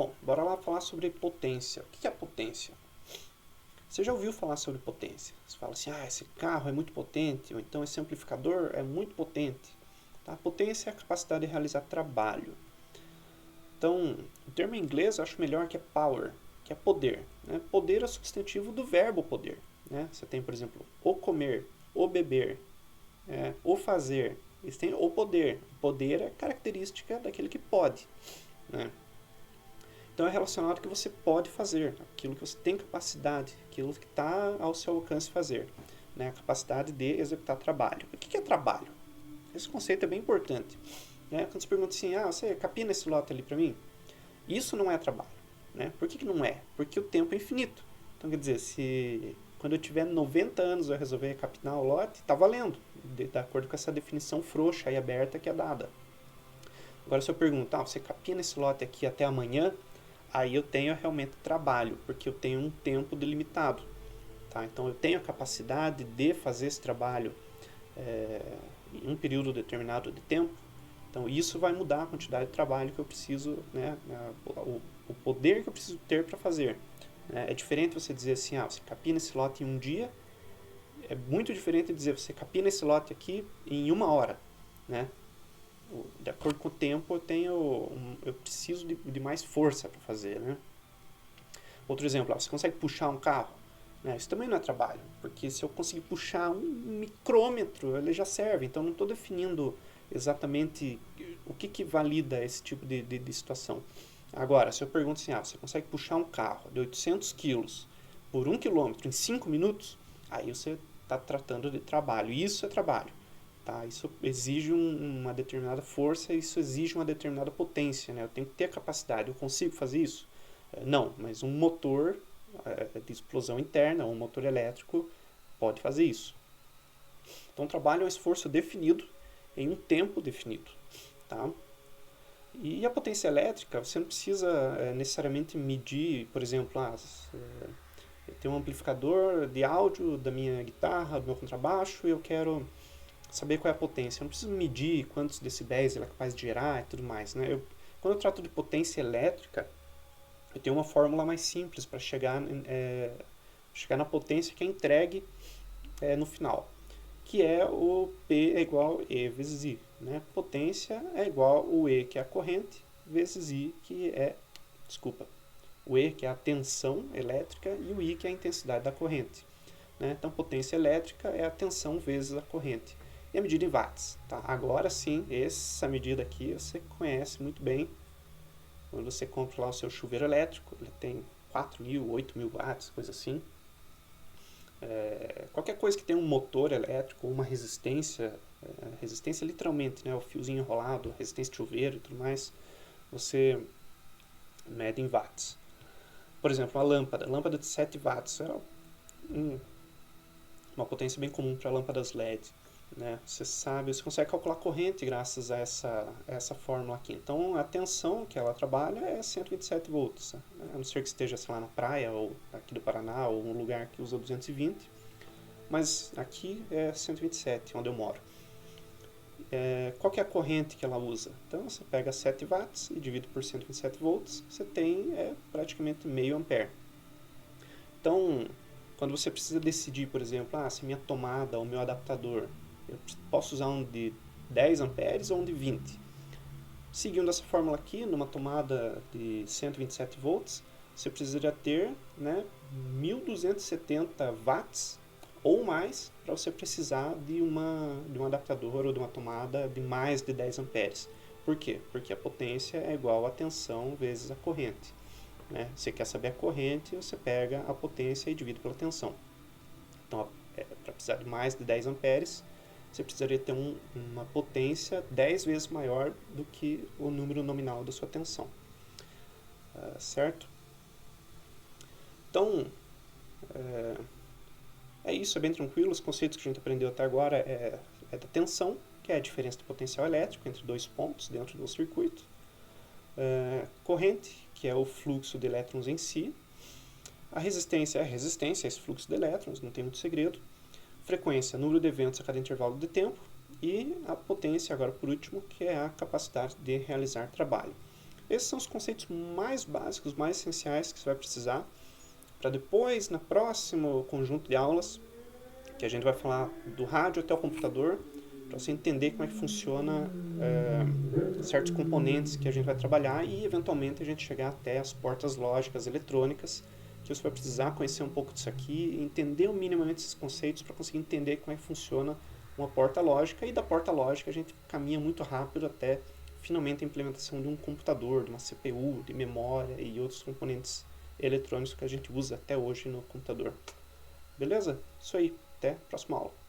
Bom, bora lá falar sobre potência. O que é potência? Você já ouviu falar sobre potência? Você fala assim, esse carro é muito potente, ou então esse amplificador é muito potente. Tá? Potência é a capacidade de realizar trabalho. Então, o termo em inglês eu acho melhor, que é power, que é poder. Né? Poder é o substantivo do verbo poder. Né? Você tem, por exemplo, o comer, o beber, o fazer. Eles têm o poder. O poder é característica daquele que pode. Né? Então é relacionado ao que você pode fazer, aquilo que você tem capacidade, aquilo que está ao seu alcance fazer. Né? A capacidade de executar trabalho. O que é trabalho? Esse conceito é bem importante. Né? Quando você pergunta assim, você capina esse lote ali para mim? Isso não é trabalho. Né? Por que não é? Porque o tempo é infinito. Então quer dizer, se quando eu tiver 90 anos eu resolver capinar o lote, está valendo, de acordo com essa definição frouxa e aberta que é dada. Agora se eu perguntar, você capina esse lote aqui até amanhã? Aí eu tenho realmente trabalho, porque eu tenho um tempo delimitado. Tá? Então eu tenho a capacidade de fazer esse trabalho em um período determinado de tempo. Então isso vai mudar a quantidade de trabalho que eu preciso, né, o poder que eu preciso ter para fazer. É diferente você dizer assim, você capina esse lote em um dia, é muito diferente dizer você capina esse lote aqui em 1 hora. Né? De acordo com o tempo eu preciso de mais força para fazer. Né? Outro exemplo, você consegue puxar um carro? Isso também não é trabalho, porque se eu conseguir puxar um micrômetro, ele já serve. Então não estou definindo exatamente o que valida esse tipo de situação. Agora, se eu pergunto assim, você consegue puxar um carro de 800 quilos por 1 quilômetro em 5 minutos? Aí você está tratando de trabalho. Isso é trabalho. Tá? Isso exige uma determinada força, isso exige uma determinada potência. Né? Eu tenho que ter capacidade. Eu consigo fazer isso? Não, mas um motor de explosão interna, um motor elétrico, pode fazer isso. Então, o trabalho é um esforço definido em um tempo definido. Tá? E a potência elétrica, você não precisa necessariamente medir, por exemplo, eu tenho um amplificador de áudio da minha guitarra, do meu contrabaixo, e eu quero saber qual é a potência. Eu não preciso medir quantos decibéis ele é capaz de gerar e tudo mais. Né? Quando eu trato de potência elétrica, eu tenho uma fórmula mais simples para chegar na potência que é entregue no final, que é o P é igual a E vezes I. Né? Potência é igual o E, que é a corrente, vezes I, o E, que é a tensão elétrica, e o I, que é a intensidade da corrente. Né? Então, potência elétrica é a tensão vezes a corrente. E a medida em watts. Tá? Agora sim, essa medida aqui você conhece muito bem. Quando você compra lá o seu chuveiro elétrico, ele tem 4.000, 8.000 watts, coisa assim. Qualquer coisa que tenha um motor elétrico ou uma resistência, resistência literalmente, né, o fiozinho enrolado, resistência de chuveiro e tudo mais, você mede em watts. Por exemplo, a lâmpada de 7 watts é uma potência bem comum para lâmpadas LED. Né? Você consegue calcular a corrente graças a essa fórmula aqui. Então, a tensão que ela trabalha é 127 volts. Né? A não ser que esteja, sei lá, na praia, ou aqui do Paraná, ou um lugar que usa 220. Mas aqui é 127, onde eu moro. Qual que é a corrente que ela usa? Então, você pega 7 watts e divide por 127 volts, você tem praticamente meio ampere. Então, quando você precisa decidir, por exemplo, se minha tomada ou meu adaptador, eu posso usar um de 10 amperes ou um de 20. Seguindo essa fórmula aqui, numa tomada de 127 volts, você precisaria ter 1.270 watts ou mais para você precisar de um adaptador ou de uma tomada de mais de 10 amperes. Por quê? Porque a potência é igual a tensão vezes a corrente. Né? Você quer saber a corrente, você pega a potência e divide pela tensão. Então, para precisar de mais de 10 amperes, você precisaria ter uma potência 10 vezes maior do que o número nominal da sua tensão. Certo? Então, é isso, é bem tranquilo. Os conceitos que a gente aprendeu até agora é da tensão, que é a diferença do potencial elétrico entre dois pontos dentro do circuito. Corrente, que é o fluxo de elétrons em si. A resistência é esse fluxo de elétrons, não tem muito segredo. Frequência, número de eventos a cada intervalo de tempo. E a potência, agora por último, que é a capacidade de realizar trabalho. Esses são os conceitos mais básicos, mais essenciais que você vai precisar para depois, no próximo conjunto de aulas, que a gente vai falar do rádio até o computador, para você entender como é que funciona certos componentes que a gente vai trabalhar e, eventualmente, a gente chegar até as portas lógicas eletrônicas, que você vai precisar conhecer um pouco disso aqui, entender minimamente esses conceitos para conseguir entender como é que funciona uma porta lógica, e da porta lógica a gente caminha muito rápido até, finalmente, a implementação de um computador, de uma CPU, de memória e outros componentes eletrônicos que a gente usa até hoje no computador. Beleza? Isso aí. Até a próxima aula.